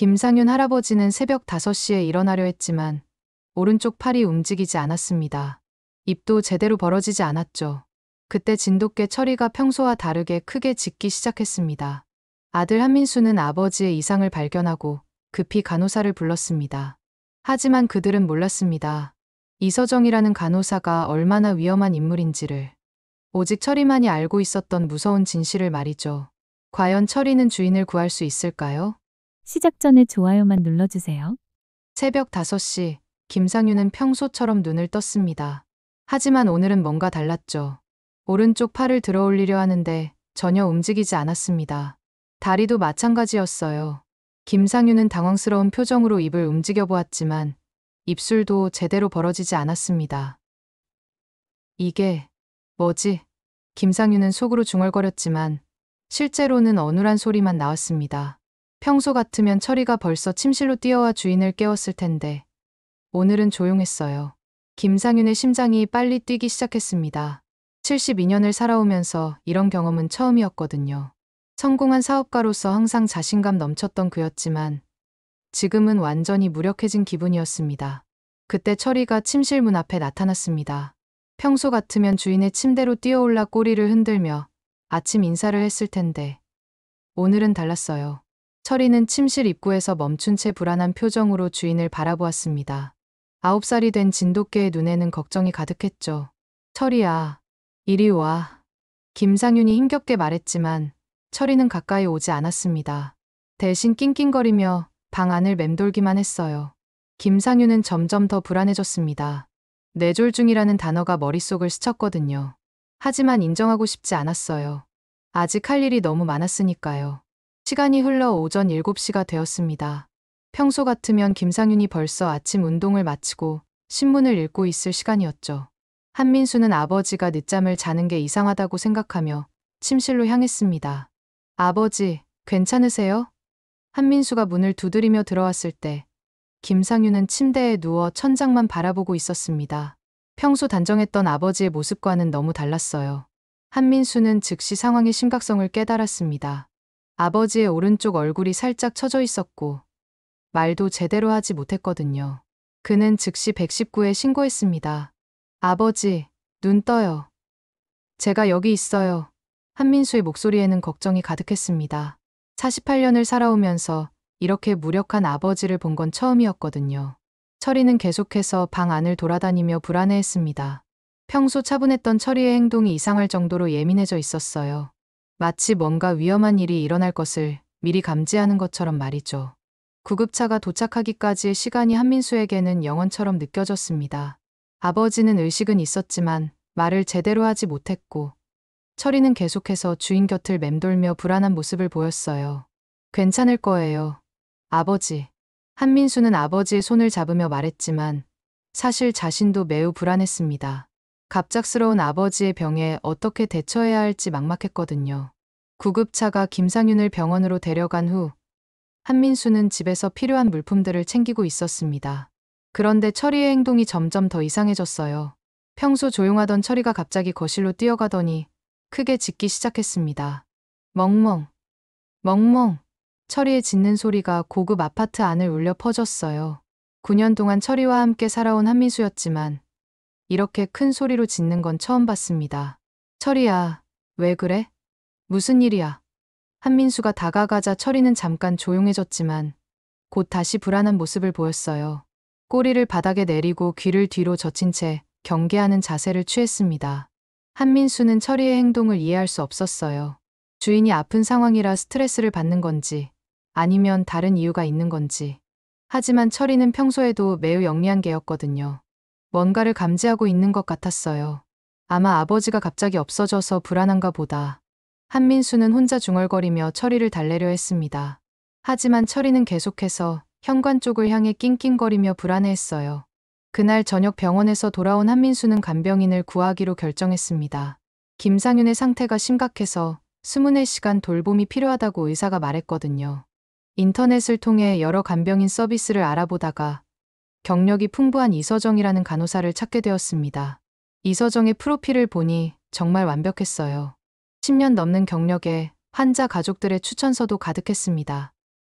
김상윤 할아버지는 새벽 5시에 일어나려 했지만 오른쪽 팔이 움직이지 않았습니다. 입도 제대로 벌어지지 않았죠. 그때 진돗개 철이가 평소와 다르게 크게 짖기 시작했습니다. 아들 한민수는 아버지의 이상을 발견하고 급히 간호사를 불렀습니다. 하지만 그들은 몰랐습니다. 이서정이라는 간호사가 얼마나 위험한 인물인지를. 오직 철이만이 알고 있었던 무서운 진실을 말이죠. 과연 철이는 주인을 구할 수 있을까요? 시작 전에 좋아요만 눌러주세요. 새벽 5시, 김상윤은 평소처럼 눈을 떴습니다. 하지만 오늘은 뭔가 달랐죠. 오른쪽 팔을 들어 올리려 하는데 전혀 움직이지 않았습니다. 다리도 마찬가지였어요. 김상윤은 당황스러운 표정으로 입을 움직여 보았지만 입술도 제대로 벌어지지 않았습니다. 이게 뭐지? 김상윤은 속으로 중얼거렸지만 실제로는 어눌한 소리만 나왔습니다. 평소 같으면 철이가 벌써 침실로 뛰어와 주인을 깨웠을 텐데 오늘은 조용했어요. 김상윤의 심장이 빨리 뛰기 시작했습니다. 72년을 살아오면서 이런 경험은 처음이었거든요. 성공한 사업가로서 항상 자신감 넘쳤던 그였지만 지금은 완전히 무력해진 기분이었습니다. 그때 철이가 침실 문 앞에 나타났습니다. 평소 같으면 주인의 침대로 뛰어올라 꼬리를 흔들며 아침 인사를 했을 텐데 오늘은 달랐어요. 철이는 침실 입구에서 멈춘 채 불안한 표정으로 주인을 바라보았습니다. 9살이 된 진돗개의 눈에는 걱정이 가득했죠. 철이야, 이리 와. 김상윤이 힘겹게 말했지만 철이는 가까이 오지 않았습니다. 대신 낑낑거리며 방 안을 맴돌기만 했어요. 김상윤은 점점 더 불안해졌습니다. 뇌졸중이라는 단어가 머릿속을 스쳤거든요. 하지만 인정하고 싶지 않았어요. 아직 할 일이 너무 많았으니까요. 시간이 흘러 오전 7시가 되었습니다. 평소 같으면 김상윤이 벌써 아침 운동을 마치고 신문을 읽고 있을 시간이었죠. 한민수는 아버지가 늦잠을 자는 게 이상하다고 생각하며 침실로 향했습니다. 아버지, 괜찮으세요? 한민수가 문을 두드리며 들어왔을 때 김상윤은 침대에 누워 천장만 바라보고 있었습니다. 평소 단정했던 아버지의 모습과는 너무 달랐어요. 한민수는 즉시 상황의 심각성을 깨달았습니다. 아버지의 오른쪽 얼굴이 살짝 처져 있었고 말도 제대로 하지 못했거든요. 그는 즉시 119에 신고했습니다. 아버지, 눈 떠요. 제가 여기 있어요. 한민수의 목소리에는 걱정이 가득했습니다. 48년을 살아오면서 이렇게 무력한 아버지를 본 건 처음이었거든요. 철이는 계속해서 방 안을 돌아다니며 불안해했습니다. 평소 차분했던 철이의 행동이 이상할 정도로 예민해져 있었어요. 마치 뭔가 위험한 일이 일어날 것을 미리 감지하는 것처럼 말이죠. 구급차가 도착하기까지의 시간이 한민수에게는 영원처럼 느껴졌습니다. 아버지는 의식은 있었지만 말을 제대로 하지 못했고 철이는 계속해서 주인 곁을 맴돌며 불안한 모습을 보였어요. 괜찮을 거예요. 아버지. 한민수는 아버지의 손을 잡으며 말했지만 사실 자신도 매우 불안했습니다. 갑작스러운 아버지의 병에 어떻게 대처해야 할지 막막했거든요. 구급차가 김상윤을 병원으로 데려간 후 한민수는 집에서 필요한 물품들을 챙기고 있었습니다. 그런데 철이의 행동이 점점 더 이상해졌어요. 평소 조용하던 철이가 갑자기 거실로 뛰어가더니 크게 짖기 시작했습니다. 멍멍, 멍멍. 철이의 짖는 소리가 고급 아파트 안을 울려 퍼졌어요. 9년 동안 철이와 함께 살아온 한민수였지만 이렇게 큰 소리로 짖는 건 처음 봤습니다. 철이야, 왜 그래? 무슨 일이야? 한민수가 다가가자 철이는 잠깐 조용해졌지만 곧 다시 불안한 모습을 보였어요. 꼬리를 바닥에 내리고 귀를 뒤로 젖힌 채 경계하는 자세를 취했습니다. 한민수는 철이의 행동을 이해할 수 없었어요. 주인이 아픈 상황이라 스트레스를 받는 건지 아니면 다른 이유가 있는 건지. 하지만 철이는 평소에도 매우 영리한 개였거든요. 뭔가를 감지하고 있는 것 같았어요. 아마 아버지가 갑자기 없어져서 불안한가 보다. 한민수는 혼자 중얼거리며 철이를 달래려 했습니다. 하지만 철이는 계속해서 현관 쪽을 향해 낑낑거리며 불안해했어요. 그날 저녁 병원에서 돌아온 한민수는 간병인을 구하기로 결정했습니다. 김상윤의 상태가 심각해서 24시간 돌봄이 필요하다고 의사가 말했거든요. 인터넷을 통해 여러 간병인 서비스를 알아보다가 경력이 풍부한 이서정이라는 간호사를 찾게 되었습니다. 이서정의 프로필을 보니 정말 완벽했어요. 10년 넘는 경력에 환자 가족들의 추천서도 가득했습니다.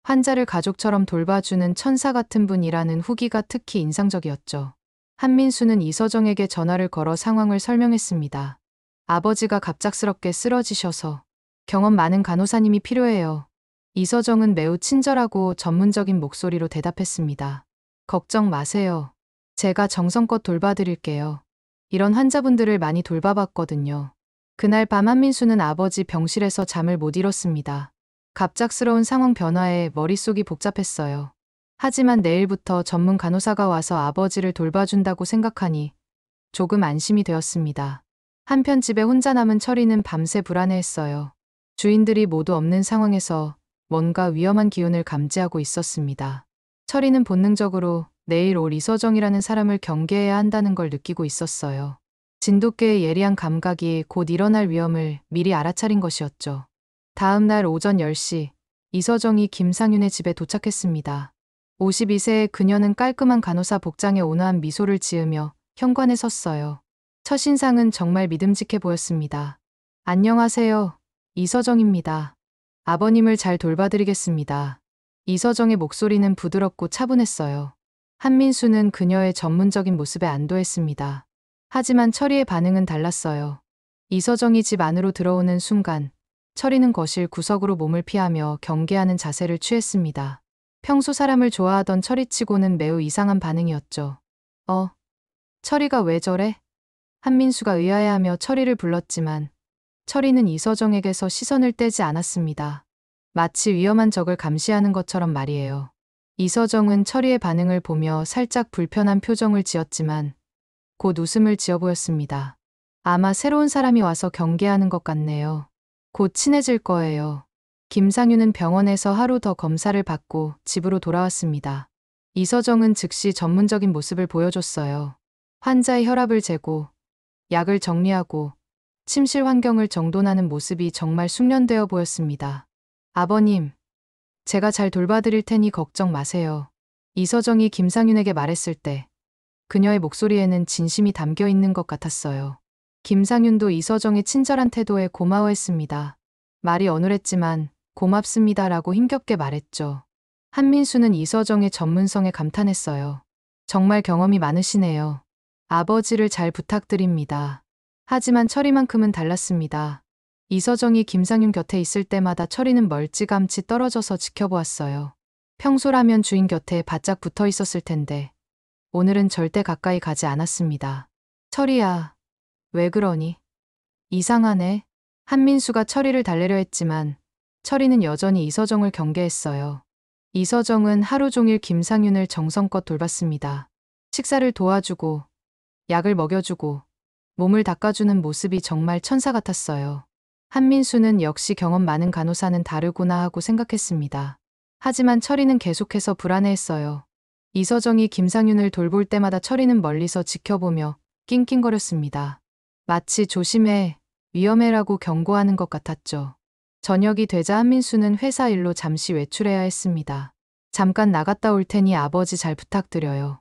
환자를 가족처럼 돌봐주는 천사 같은 분이라는 후기가 특히 인상적이었죠. 한민수는 이서정에게 전화를 걸어 상황을 설명했습니다. 아버지가 갑작스럽게 쓰러지셔서 경험 많은 간호사님이 필요해요. 이서정은 매우 친절하고 전문적인 목소리로 대답했습니다. 걱정 마세요. 제가 정성껏 돌봐드릴게요. 이런 환자분들을 많이 돌봐봤거든요. 그날 밤 한민수는 아버지 병실에서 잠을 못 이뤘습니다. 갑작스러운 상황 변화에 머릿속이 복잡했어요. 하지만 내일부터 전문 간호사가 와서 아버지를 돌봐준다고 생각하니 조금 안심이 되었습니다. 한편 집에 혼자 남은 철이는 밤새 불안해했어요. 주인들이 모두 없는 상황에서 뭔가 위험한 기운을 감지하고 있었습니다. 철이는 본능적으로 내일 올 이서정이라는 사람을 경계해야 한다는 걸 느끼고 있었어요. 진돗개의 예리한 감각이 곧 일어날 위험을 미리 알아차린 것이었죠. 다음 날 오전 10시, 이서정이 김상윤의 집에 도착했습니다. 52세의 그녀는 깔끔한 간호사 복장에 온화한 미소를 지으며 현관에 섰어요. 첫 인상은 정말 믿음직해 보였습니다. 안녕하세요. 이서정입니다. 아버님을 잘 돌봐드리겠습니다. 이서정의 목소리는 부드럽고 차분했어요. 한민수는 그녀의 전문적인 모습에 안도했습니다. 하지만 철이의 반응은 달랐어요. 이서정이 집 안으로 들어오는 순간 철이는 거실 구석으로 몸을 피하며 경계하는 자세를 취했습니다. 평소 사람을 좋아하던 철이치고는 매우 이상한 반응이었죠. 철이가 왜 저래? 한민수가 의아해하며 철이를 불렀지만 철이는 이서정에게서 시선을 떼지 않았습니다. 마치 위험한 적을 감시하는 것처럼 말이에요. 이서정은 철이의 반응을 보며 살짝 불편한 표정을 지었지만 곧 웃음을 지어 보였습니다. 아마 새로운 사람이 와서 경계하는 것 같네요. 곧 친해질 거예요. 김상윤은 병원에서 하루 더 검사를 받고 집으로 돌아왔습니다. 이서정은 즉시 전문적인 모습을 보여줬어요. 환자의 혈압을 재고 약을 정리하고 침실 환경을 정돈하는 모습이 정말 숙련되어 보였습니다. 아버님, 제가 잘 돌봐드릴 테니 걱정 마세요. 이서정이 김상윤에게 말했을 때 그녀의 목소리에는 진심이 담겨 있는 것 같았어요. 김상윤도 이서정의 친절한 태도에 고마워했습니다. 말이 어눌했지만 고맙습니다라고 힘겹게 말했죠. 한민수는 이서정의 전문성에 감탄했어요. 정말 경험이 많으시네요. 아버지를 잘 부탁드립니다. 하지만 철이만큼은 달랐습니다. 이서정이 김상윤 곁에 있을 때마다 철이는 멀찌감치 떨어져서 지켜보았어요. 평소라면 주인 곁에 바짝 붙어 있었을 텐데 오늘은 절대 가까이 가지 않았습니다. 철이야, 왜 그러니? 이상하네. 한민수가 철이를 달래려 했지만 철이는 여전히 이서정을 경계했어요. 이서정은 하루 종일 김상윤을 정성껏 돌봤습니다. 식사를 도와주고 약을 먹여주고 몸을 닦아주는 모습이 정말 천사 같았어요. 한민수는 역시 경험 많은 간호사는 다르구나 하고 생각했습니다. 하지만 철이는 계속해서 불안해했어요. 이서정이 김상윤을 돌볼 때마다 철이는 멀리서 지켜보며 낑낑거렸습니다. 마치 조심해, 위험해라고 경고하는 것 같았죠. 저녁이 되자 한민수는 회사 일로 잠시 외출해야 했습니다. 잠깐 나갔다 올 테니 아버지 잘 부탁드려요.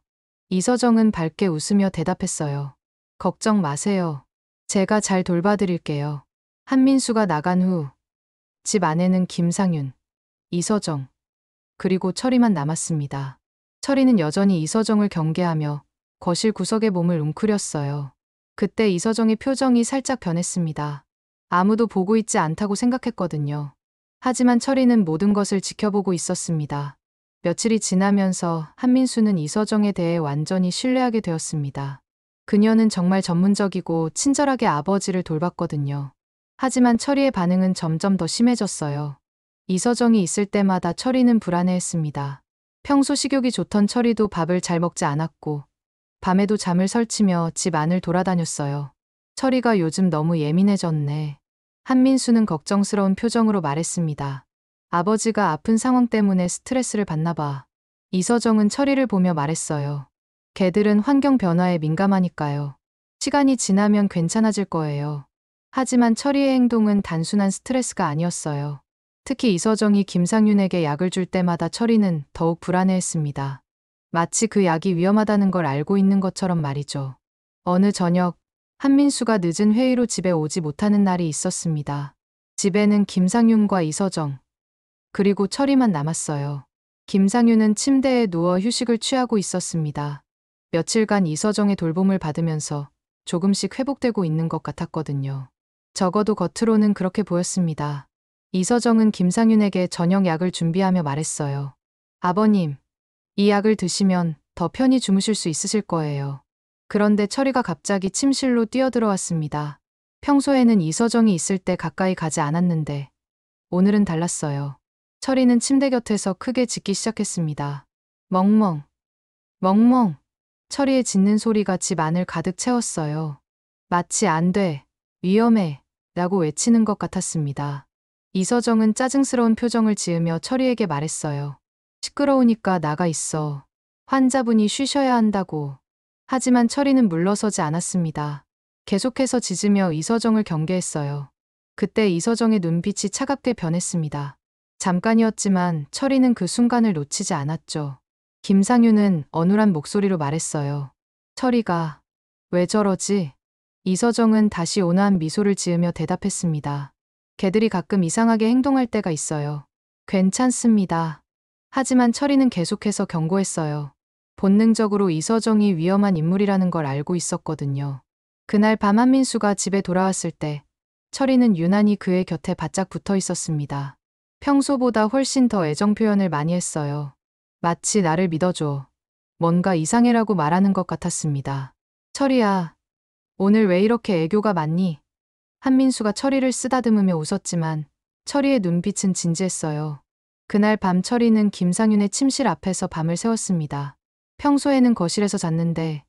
이서정은 밝게 웃으며 대답했어요. 걱정 마세요. 제가 잘 돌봐드릴게요. 한민수가 나간 후 집 안에는 김상윤, 이서정, 그리고 철이만 남았습니다. 철이는 여전히 이서정을 경계하며 거실 구석에 몸을 웅크렸어요. 그때 이서정의 표정이 살짝 변했습니다. 아무도 보고 있지 않다고 생각했거든요. 하지만 철이는 모든 것을 지켜보고 있었습니다. 며칠이 지나면서 한민수는 이서정에 대해 완전히 신뢰하게 되었습니다. 그녀는 정말 전문적이고 친절하게 아버지를 돌봤거든요. 하지만 철이의 반응은 점점 더 심해졌어요. 이서정이 있을 때마다 철이는 불안해했습니다. 평소 식욕이 좋던 철이도 밥을 잘 먹지 않았고 밤에도 잠을 설치며 집 안을 돌아다녔어요. 철이가 요즘 너무 예민해졌네. 한민수는 걱정스러운 표정으로 말했습니다. 아버지가 아픈 상황 때문에 스트레스를 받나 봐. 이서정은 철이를 보며 말했어요. 개들은 환경 변화에 민감하니까요. 시간이 지나면 괜찮아질 거예요. 하지만 철이의 행동은 단순한 스트레스가 아니었어요. 특히 이서정이 김상윤에게 약을 줄 때마다 철이는 더욱 불안해했습니다. 마치 그 약이 위험하다는 걸 알고 있는 것처럼 말이죠. 어느 저녁, 한민수가 늦은 회의로 집에 오지 못하는 날이 있었습니다. 집에는 김상윤과 이서정, 그리고 철이만 남았어요. 김상윤은 침대에 누워 휴식을 취하고 있었습니다. 며칠간 이서정의 돌봄을 받으면서 조금씩 회복되고 있는 것 같았거든요. 적어도 겉으로는 그렇게 보였습니다. 이서정은 김상윤에게 저녁 약을 준비하며 말했어요. 아버님, 이 약을 드시면 더 편히 주무실 수 있으실 거예요. 그런데 철이가 갑자기 침실로 뛰어들어왔습니다. 평소에는 이서정이 있을 때 가까이 가지 않았는데 오늘은 달랐어요. 철이는 침대 곁에서 크게 짖기 시작했습니다. 멍멍, 멍멍. 철이의 짖는 소리가 집 안을 가득 채웠어요. 마치 안 돼, 위험해 라고 외치는 것 같았습니다. 이서정은 짜증스러운 표정을 지으며 철이에게 말했어요. 시끄러우니까 나가 있어. 환자분이 쉬셔야 한다고. 하지만 철이는 물러서지 않았습니다. 계속해서 짖으며 이서정을 경계했어요. 그때 이서정의 눈빛이 차갑게 변했습니다. 잠깐이었지만 철이는 그 순간을 놓치지 않았죠. 김상윤은 어눌한 목소리로 말했어요. 철이가 왜 저러지? 이서정은 다시 온화한 미소를 지으며 대답했습니다. 개들이 가끔 이상하게 행동할 때가 있어요. 괜찮습니다. 하지만 철이는 계속해서 경고했어요. 본능적으로 이서정이 위험한 인물이라는 걸 알고 있었거든요. 그날 밤 한민수가 집에 돌아왔을 때 철이는 유난히 그의 곁에 바짝 붙어 있었습니다. 평소보다 훨씬 더 애정 표현을 많이 했어요. 마치 나를 믿어줘. 뭔가 이상해라고 말하는 것 같았습니다. 철이야, 오늘 왜 이렇게 애교가 많니? 한민수가 철이를 쓰다듬으며 웃었지만 철이의 눈빛은 진지했어요. 그날 밤 철이는 김상윤의 침실 앞에서 밤을 새웠습니다. 평소에는 거실에서 잤는데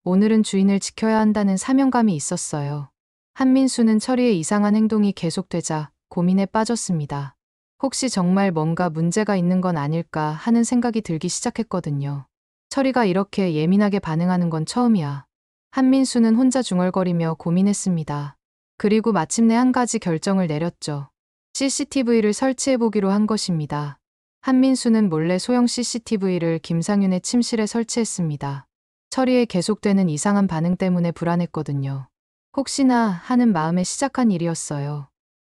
오늘은 주인을 지켜야 한다는 사명감이 있었어요. 한민수는 철이의 이상한 행동이 계속되자 고민에 빠졌습니다. 혹시 정말 뭔가 문제가 있는 건 아닐까 하는 생각이 들기 시작했거든요. 철이가 이렇게 예민하게 반응하는 건 처음이야. 한민수는 혼자 중얼거리며 고민했습니다. 그리고 마침내 한 가지 결정을 내렸죠. CCTV를 설치해보기로 한 것입니다. 한민수는 몰래 소형 CCTV를 김상윤의 침실에 설치했습니다. 철이의 계속되는 이상한 반응 때문에 불안했거든요. 혹시나 하는 마음에 시작한 일이었어요.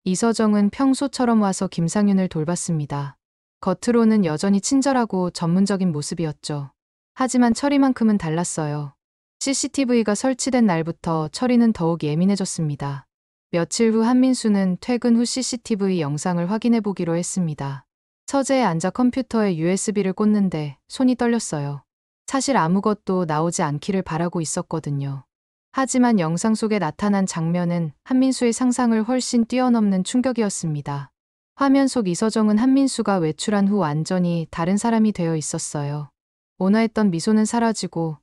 이서정은 평소처럼 와서 김상윤을 돌봤습니다. 겉으로는 여전히 친절하고 전문적인 모습이었죠. 하지만 철이만큼은 달랐어요. CCTV가 설치된 날부터 철이는 더욱 예민해졌습니다. 며칠 후 한민수는 퇴근 후 CCTV 영상을 확인해 보기로 했습니다. 서재에 앉아 컴퓨터에 USB를 꽂는데 손이 떨렸어요. 사실 아무것도 나오지 않기를 바라고 있었거든요. 하지만 영상 속에 나타난 장면은 한민수의 상상을 훨씬 뛰어넘는 충격이었습니다. 화면 속 이서정은 한민수가 외출한 후 완전히 다른 사람이 되어 있었어요. 온화했던 미소는 사라지고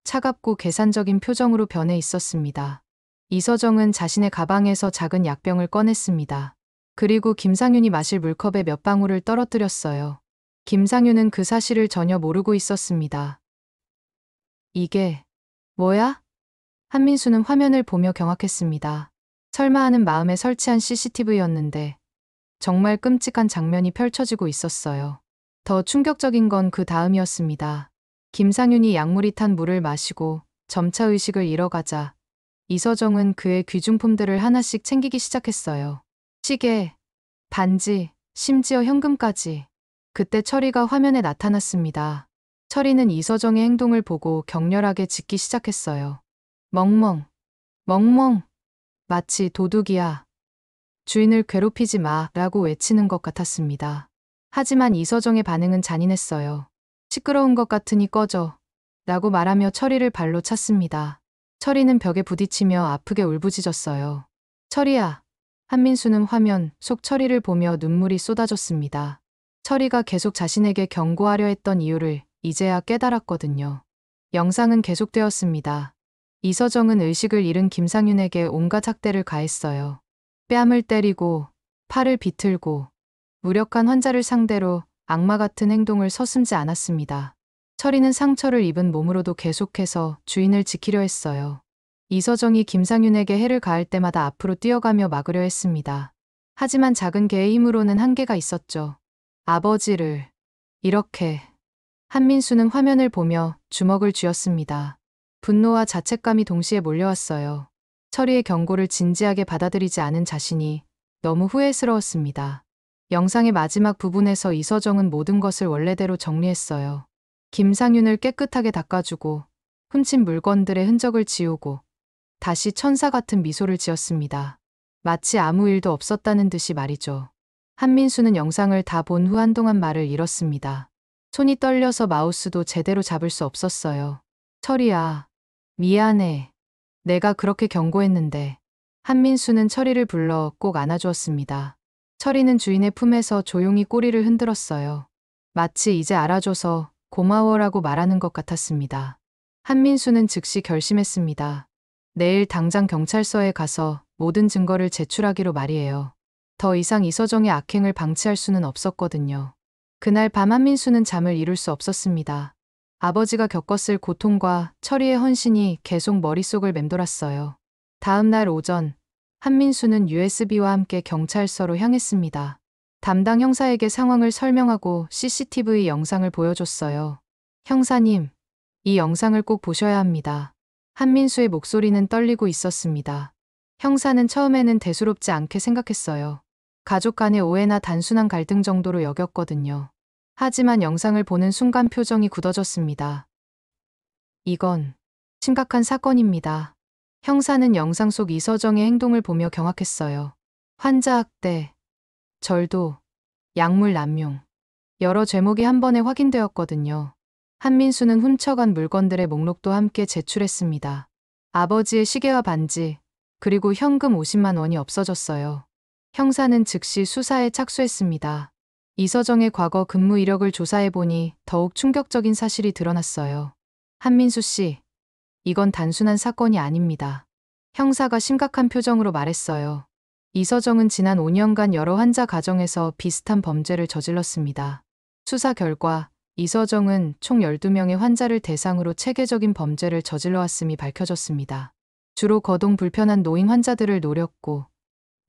차갑고 계산적인 표정으로 변해 있었습니다. 이서정은 자신의 가방에서 작은 약병을 꺼냈습니다. 그리고 김상윤이 마실 물컵에 몇 방울을 떨어뜨렸어요. 김상윤은 그 사실을 전혀 모르고 있었습니다. 이게 뭐야? 한민수는 화면을 보며 경악했습니다. 설마 하는 마음에 설치한 CCTV였는데 정말 끔찍한 장면이 펼쳐지고 있었어요. 더 충격적인 건 그 다음이었습니다. 김상윤이 약물이 탄 물을 마시고 점차 의식을 잃어가자 이서정은 그의 귀중품들을 하나씩 챙기기 시작했어요. 시계, 반지, 심지어 현금까지. 그때 철이가 화면에 나타났습니다. 철이는 이서정의 행동을 보고 격렬하게 짖기 시작했어요. 멍멍, 멍멍. 마치 도둑이야. 주인을 괴롭히지 마 라고 외치는 것 같았습니다. 하지만 이서정의 반응은 잔인했어요. 시끄러운 것 같으니 꺼져 라고 말하며 철이를 발로 찼습니다. 철이는 벽에 부딪히며 아프게 울부짖었어요. 철이야. 한민수는 화면 속 철이를 보며 눈물이 쏟아졌습니다. 철이가 계속 자신에게 경고하려 했던 이유를 이제야 깨달았거든요. 영상은 계속되었습니다. 이서정은 의식을 잃은 김상윤에게 온갖 학대를 가했어요. 뺨을 때리고 팔을 비틀고 무력한 환자를 상대로 악마 같은 행동을 서슴지 않았습니다. 철이는 상처를 입은 몸으로도 계속해서 주인을 지키려 했어요. 이서정이 김상윤에게 해를 가할 때마다 앞으로 뛰어가며 막으려 했습니다. 하지만 작은 개의 힘으로는 한계가 있었죠. 아버지를 이렇게. 한민수는 화면을 보며 주먹을 쥐었습니다. 분노와 자책감이 동시에 몰려왔어요. 철이의 경고를 진지하게 받아들이지 않은 자신이 너무 후회스러웠습니다. 영상의 마지막 부분에서 이서정은 모든 것을 원래대로 정리했어요. 김상윤을 깨끗하게 닦아주고 훔친 물건들의 흔적을 지우고 다시 천사 같은 미소를 지었습니다. 마치 아무 일도 없었다는 듯이 말이죠. 한민수는 영상을 다 본 후 한동안 말을 잃었습니다. 손이 떨려서 마우스도 제대로 잡을 수 없었어요. 철이야, 미안해. 내가 그렇게 경고했는데. 한민수는 철이를 불러 꼭 안아주었습니다. 철이는 주인의 품에서 조용히 꼬리를 흔들었어요. 마치 이제 알아줘서 고마워라고 말하는 것 같았습니다. 한민수는 즉시 결심했습니다. 내일 당장 경찰서에 가서 모든 증거를 제출하기로 말이에요. 더 이상 이서정의 악행을 방치할 수는 없었거든요. 그날 밤 한민수는 잠을 이룰 수 없었습니다. 아버지가 겪었을 고통과 철이의 헌신이 계속 머릿속을 맴돌았어요. 다음 날 오전, 한민수는 USB와 함께 경찰서로 향했습니다. 담당 형사에게 상황을 설명하고 CCTV 영상을 보여줬어요. 형사님, 이 영상을 꼭 보셔야 합니다. 한민수의 목소리는 떨리고 있었습니다. 형사는 처음에는 대수롭지 않게 생각했어요. 가족 간의 오해나 단순한 갈등 정도로 여겼거든요. 하지만 영상을 보는 순간 표정이 굳어졌습니다. 이건 심각한 사건입니다. 형사는 영상 속 이서정의 행동을 보며 경악했어요. 환자 학대, 절도, 약물 남용. 여러 죄목이 한 번에 확인되었거든요. 한민수는 훔쳐간 물건들의 목록도 함께 제출했습니다. 아버지의 시계와 반지, 그리고 현금 50만 원이 없어졌어요. 형사는 즉시 수사에 착수했습니다. 이서정의 과거 근무 이력을 조사해보니 더욱 충격적인 사실이 드러났어요. 한민수 씨, 이건 단순한 사건이 아닙니다. 형사가 심각한 표정으로 말했어요. 이서정은 지난 5년간 여러 환자 가정에서 비슷한 범죄를 저질렀습니다. 수사 결과 이서정은 총 12명의 환자를 대상으로 체계적인 범죄를 저질러왔음이 밝혀졌습니다. 주로 거동 불편한 노인 환자들을 노렸고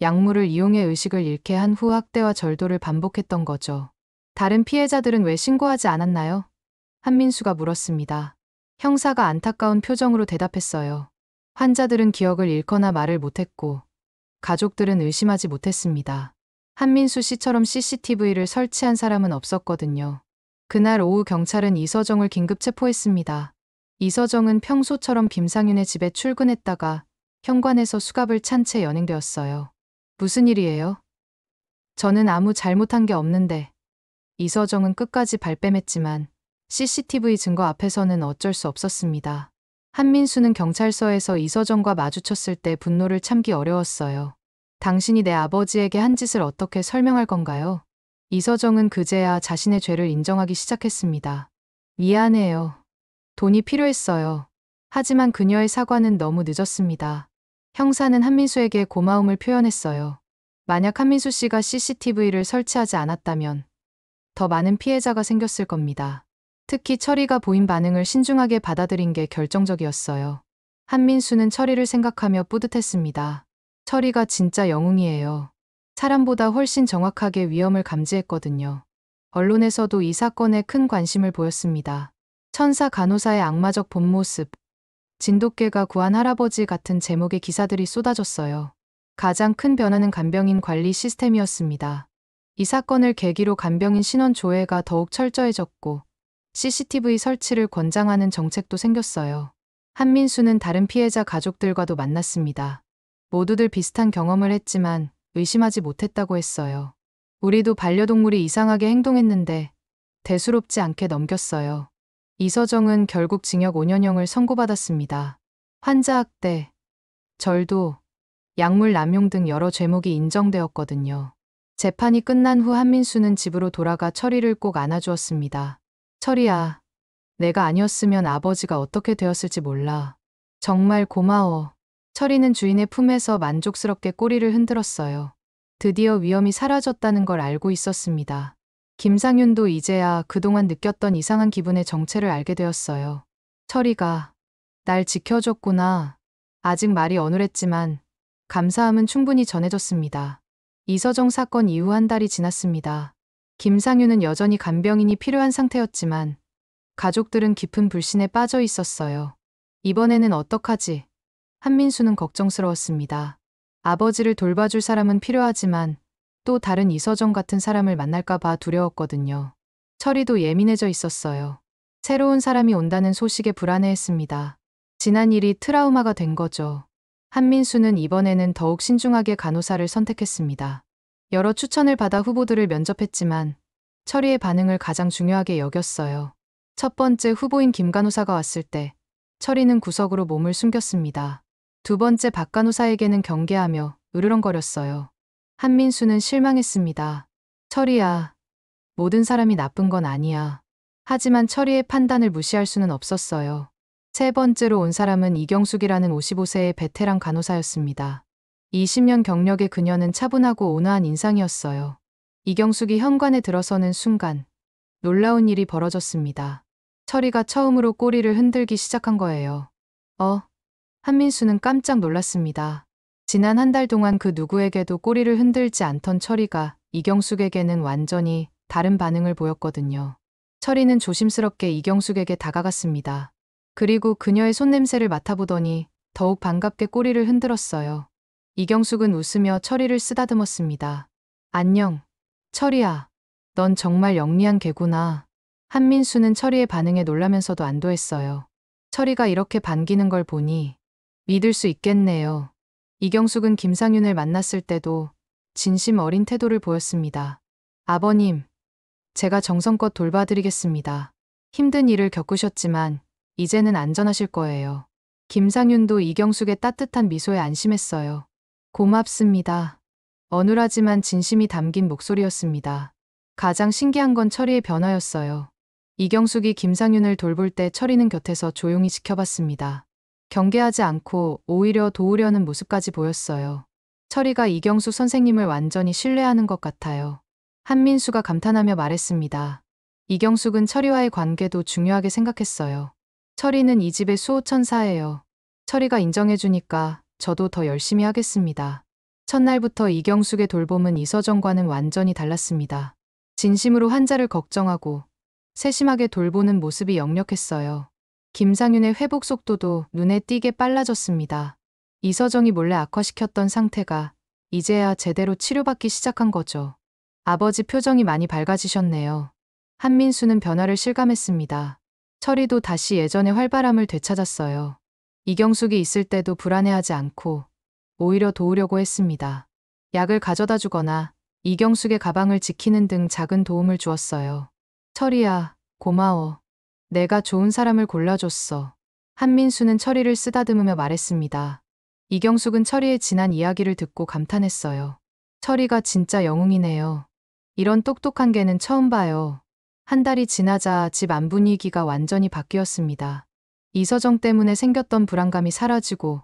약물을 이용해 의식을 잃게 한 후 학대와 절도를 반복했던 거죠. 다른 피해자들은 왜 신고하지 않았나요? 한민수가 물었습니다. 형사가 안타까운 표정으로 대답했어요. 환자들은 기억을 잃거나 말을 못했고 가족들은 의심하지 못했습니다. 한민수 씨처럼 CCTV를 설치한 사람은 없었거든요. 그날 오후 경찰은 이서정을 긴급 체포했습니다. 이서정은 평소처럼 김상윤의 집에 출근했다가 현관에서 수갑을 찬 채 연행되었어요. 무슨 일이에요? 저는 아무 잘못한 게 없는데. 이서정은 끝까지 발뺌했지만 CCTV 증거 앞에서는 어쩔 수 없었습니다. 한민수는 경찰서에서 이서정과 마주쳤을 때 분노를 참기 어려웠어요. 당신이 내 아버지에게 한 짓을 어떻게 설명할 건가요? 이서정은 그제야 자신의 죄를 인정하기 시작했습니다. 미안해요. 돈이 필요했어요. 하지만 그녀의 사과는 너무 늦었습니다. 형사는 한민수에게 고마움을 표현했어요. 만약 한민수 씨가 CCTV를 설치하지 않았다면 더 많은 피해자가 생겼을 겁니다. 특히 철이가 보인 반응을 신중하게 받아들인 게 결정적이었어요. 한민수는 철이를 생각하며 뿌듯했습니다. 철이가 진짜 영웅이에요. 사람보다 훨씬 정확하게 위험을 감지했거든요. 언론에서도 이 사건에 큰 관심을 보였습니다. 천사 간호사의 악마적 본 모습, 진돗개가 구한 할아버지 같은 제목의 기사들이 쏟아졌어요. 가장 큰 변화는 간병인 관리 시스템이었습니다. 이 사건을 계기로 간병인 신원 조회가 더욱 철저해졌고 CCTV 설치를 권장하는 정책도 생겼어요. 한민수는 다른 피해자 가족들과도 만났습니다. 모두들 비슷한 경험을 했지만 의심하지 못했다고 했어요. 우리도 반려동물이 이상하게 행동했는데 대수롭지 않게 넘겼어요. 이서정은 결국 징역 5년형을 선고받았습니다. 환자 학대, 절도, 약물 남용 등 여러 죄목이 인정되었거든요. 재판이 끝난 후 한민수는 집으로 돌아가 철이를 꼭 안아주었습니다. 철이야, 내가 아니었으면 아버지가 어떻게 되었을지 몰라. 정말 고마워. 철이는 주인의 품에서 만족스럽게 꼬리를 흔들었어요. 드디어 위험이 사라졌다는 걸 알고 있었습니다. 김상윤도 이제야 그동안 느꼈던 이상한 기분의 정체를 알게 되었어요. 철이가 날 지켜줬구나. 아직 말이 어눌했지만 감사함은 충분히 전해졌습니다. 이서정 사건 이후 한 달이 지났습니다. 김상윤은 여전히 간병인이 필요한 상태였지만 가족들은 깊은 불신에 빠져 있었어요. 이번에는 어떡하지? 한민수는 걱정스러웠습니다. 아버지를 돌봐줄 사람은 필요하지만 또 다른 이서정 같은 사람을 만날까봐 두려웠거든요. 철이도 예민해져 있었어요. 새로운 사람이 온다는 소식에 불안해했습니다. 지난 일이 트라우마가 된 거죠. 한민수는 이번에는 더욱 신중하게 간호사를 선택했습니다. 여러 추천을 받아 후보들을 면접했지만 철이의 반응을 가장 중요하게 여겼어요. 첫 번째 후보인 김 간호사가 왔을 때 철이는 구석으로 몸을 숨겼습니다. 두 번째 박 간호사에게는 경계하며 으르렁거렸어요. 한민수는 실망했습니다. 철이야, 모든 사람이 나쁜 건 아니야. 하지만 철이의 판단을 무시할 수는 없었어요. 세 번째로 온 사람은 이경숙이라는 55세의 베테랑 간호사였습니다. 20년 경력의 그녀는 차분하고 온화한 인상이었어요. 이경숙이 현관에 들어서는 순간 놀라운 일이 벌어졌습니다. 철이가 처음으로 꼬리를 흔들기 시작한 거예요. 한민수는 깜짝 놀랐습니다. 지난 한 달 동안 그 누구에게도 꼬리를 흔들지 않던 철이가 이경숙에게는 완전히 다른 반응을 보였거든요. 철이는 조심스럽게 이경숙에게 다가갔습니다. 그리고 그녀의 손냄새를 맡아보더니 더욱 반갑게 꼬리를 흔들었어요. 이경숙은 웃으며 철이를 쓰다듬었습니다. 안녕, 철이야. 넌 정말 영리한 개구나. 한민수는 철이의 반응에 놀라면서도 안도했어요. 철이가 이렇게 반기는 걸 보니 믿을 수 있겠네요. 이경숙은 김상윤을 만났을 때도 진심 어린 태도를 보였습니다. 아버님, 제가 정성껏 돌봐드리겠습니다. 힘든 일을 겪으셨지만 이제는 안전하실 거예요. 김상윤도 이경숙의 따뜻한 미소에 안심했어요. 고맙습니다. 어눌하지만 진심이 담긴 목소리였습니다. 가장 신기한 건 철이의 변화였어요. 이경숙이 김상윤을 돌볼 때 철이는 곁에서 조용히 지켜봤습니다. 경계하지 않고 오히려 도우려는 모습까지 보였어요. 철이가 이경숙 선생님을 완전히 신뢰하는 것 같아요. 한민수가 감탄하며 말했습니다. 이경숙은 철이와의 관계도 중요하게 생각했어요. 철이는 이 집의 수호천사예요. 철이가 인정해주니까 저도 더 열심히 하겠습니다. 첫날부터 이경숙의 돌봄은 이서정과는 완전히 달랐습니다. 진심으로 환자를 걱정하고 세심하게 돌보는 모습이 역력했어요. 김상윤의 회복 속도도 눈에 띄게 빨라졌습니다. 이서정이 몰래 악화시켰던 상태가 이제야 제대로 치료받기 시작한 거죠. 아버지 표정이 많이 밝아지셨네요. 한민수는 변화를 실감했습니다. 철이도 다시 예전의 활발함을 되찾았어요. 이경숙이 있을 때도 불안해하지 않고 오히려 도우려고 했습니다. 약을 가져다 주거나 이경숙의 가방을 지키는 등 작은 도움을 주었어요. 철이야, 고마워. 내가 좋은 사람을 골라줬어. 한민수는 철이를 쓰다듬으며 말했습니다. 이경숙은 철이의 지난 이야기를 듣고 감탄했어요. 철이가 진짜 영웅이네요. 이런 똑똑한 개는 처음 봐요. 한 달이 지나자 집 안 분위기가 완전히 바뀌었습니다. 이서정 때문에 생겼던 불안감이 사라지고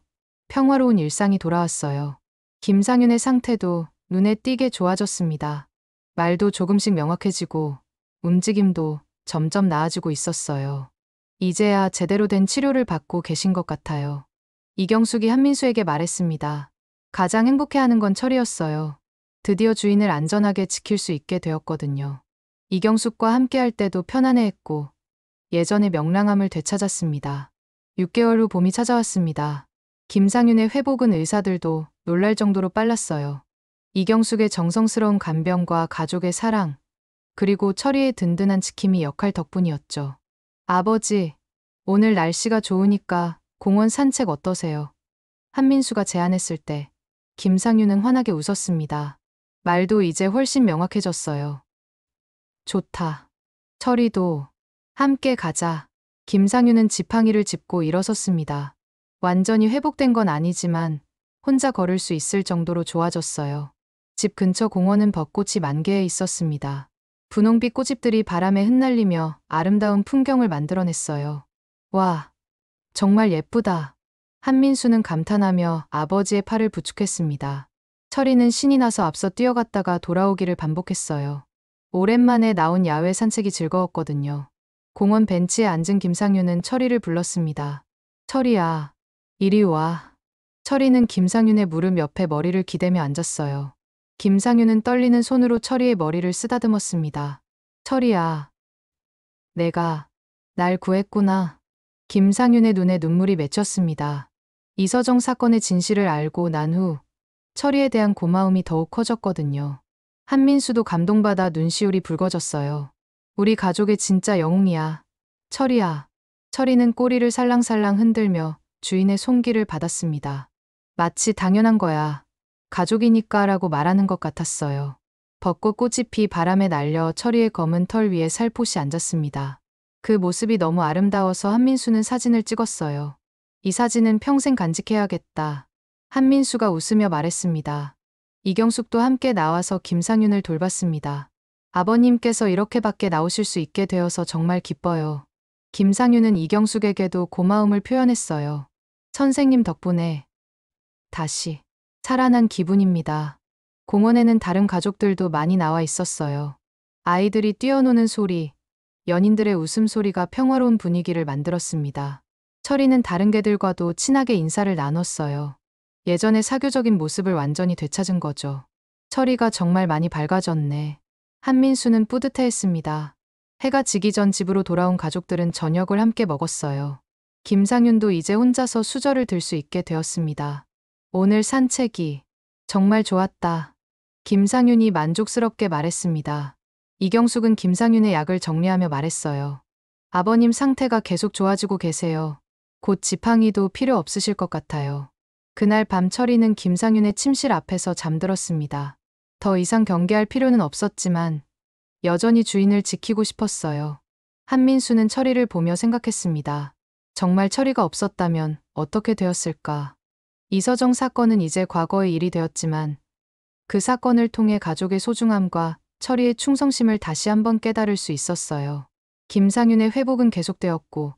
평화로운 일상이 돌아왔어요. 김상윤의 상태도 눈에 띄게 좋아졌습니다. 말도 조금씩 명확해지고 움직임도 점점 나아지고 있었어요. 이제야 제대로 된 치료를 받고 계신 것 같아요. 이경숙이 한민수에게 말했습니다. 가장 행복해하는 건 철이었어요. 드디어 주인을 안전하게 지킬 수 있게 되었거든요. 이경숙과 함께할 때도 편안해했고 예전의 명랑함을 되찾았습니다. 6개월 후 봄이 찾아왔습니다. 김상윤의 회복은 의사들도 놀랄 정도로 빨랐어요. 이경숙의 정성스러운 간병과 가족의 사랑, 그리고 철이의 든든한 지킴이 역할 덕분이었죠. 아버지, 오늘 날씨가 좋으니까 공원 산책 어떠세요? 한민수가 제안했을 때 김상윤은 환하게 웃었습니다. 말도 이제 훨씬 명확해졌어요. 좋다. 철이도 함께 가자. 김상윤은 지팡이를 짚고 일어섰습니다. 완전히 회복된 건 아니지만 혼자 걸을 수 있을 정도로 좋아졌어요. 집 근처 공원은 벚꽃이 만개해 있었습니다. 분홍빛 꽃잎들이 바람에 흩날리며 아름다운 풍경을 만들어냈어요. 와, 정말 예쁘다. 한민수는 감탄하며 아버지의 팔을 부축했습니다. 철이는 신이 나서 앞서 뛰어갔다가 돌아오기를 반복했어요. 오랜만에 나온 야외 산책이 즐거웠거든요. 공원 벤치에 앉은 김상윤은 철이를 불렀습니다. 철이야, 이리 와. 철이는 김상윤의 무릎 옆에 머리를 기대며 앉았어요. 김상윤은 떨리는 손으로 철이의 머리를 쓰다듬었습니다. 철이야, 내가 날 구했구나. 김상윤의 눈에 눈물이 맺혔습니다. 이서정 사건의 진실을 알고 난 후 철이에 대한 고마움이 더욱 커졌거든요. 한민수도 감동받아 눈시울이 붉어졌어요. 우리 가족의 진짜 영웅이야. 철이야. 철이는 꼬리를 살랑살랑 흔들며 주인의 손길을 받았습니다. 마치 당연한 거야. 가족이니까 라고 말하는 것 같았어요. 벚꽃 꽃잎이 바람에 날려 철이의 검은 털 위에 살포시 앉았습니다. 그 모습이 너무 아름다워서 한민수는 사진을 찍었어요. 이 사진은 평생 간직해야겠다. 한민수가 웃으며 말했습니다. 이경숙도 함께 나와서 김상윤을 돌봤습니다. 아버님께서 이렇게밖에 나오실 수 있게 되어서 정말 기뻐요. 김상윤은 이경숙에게도 고마움을 표현했어요. 선생님 덕분에 다시 살아난 기분입니다. 공원에는 다른 가족들도 많이 나와 있었어요. 아이들이 뛰어노는 소리, 연인들의 웃음소리가 평화로운 분위기를 만들었습니다. 철이는 다른 개들과도 친하게 인사를 나눴어요. 예전의 사교적인 모습을 완전히 되찾은 거죠. 철이가 정말 많이 밝아졌네. 한민수는 뿌듯해했습니다. 해가 지기 전 집으로 돌아온 가족들은 저녁을 함께 먹었어요. 김상윤도 이제 혼자서 수저를 들 수 있게 되었습니다. 오늘 산책이 정말 좋았다. 김상윤이 만족스럽게 말했습니다. 이경숙은 김상윤의 약을 정리하며 말했어요. 아버님 상태가 계속 좋아지고 계세요. 곧 지팡이도 필요 없으실 것 같아요. 그날 밤 철이는 김상윤의 침실 앞에서 잠들었습니다. 더 이상 경계할 필요는 없었지만 여전히 주인을 지키고 싶었어요. 한민수는 철이를 보며 생각했습니다. 정말 철이가 없었다면 어떻게 되었을까? 이서정 사건은 이제 과거의 일이 되었지만 그 사건을 통해 가족의 소중함과 철이의 충성심을 다시 한번 깨달을 수 있었어요. 김상윤의 회복은 계속되었고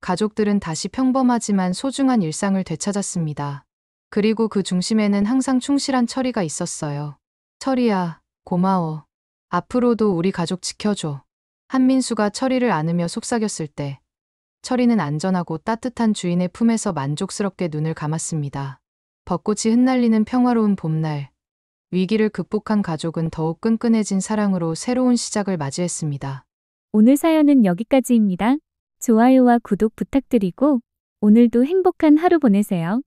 가족들은 다시 평범하지만 소중한 일상을 되찾았습니다. 그리고 그 중심에는 항상 충실한 철이가 있었어요. 철이야, 고마워. 앞으로도 우리 가족 지켜줘. 한민수가 철이를 안으며 속삭였을 때 철이는 안전하고 따뜻한 주인의 품에서 만족스럽게 눈을 감았습니다. 벚꽃이 흩날리는 평화로운 봄날, 위기를 극복한 가족은 더욱 끈끈해진 사랑으로 새로운 시작을 맞이했습니다. 오늘 사연은 여기까지입니다. 좋아요와 구독 부탁드리고 오늘도 행복한 하루 보내세요.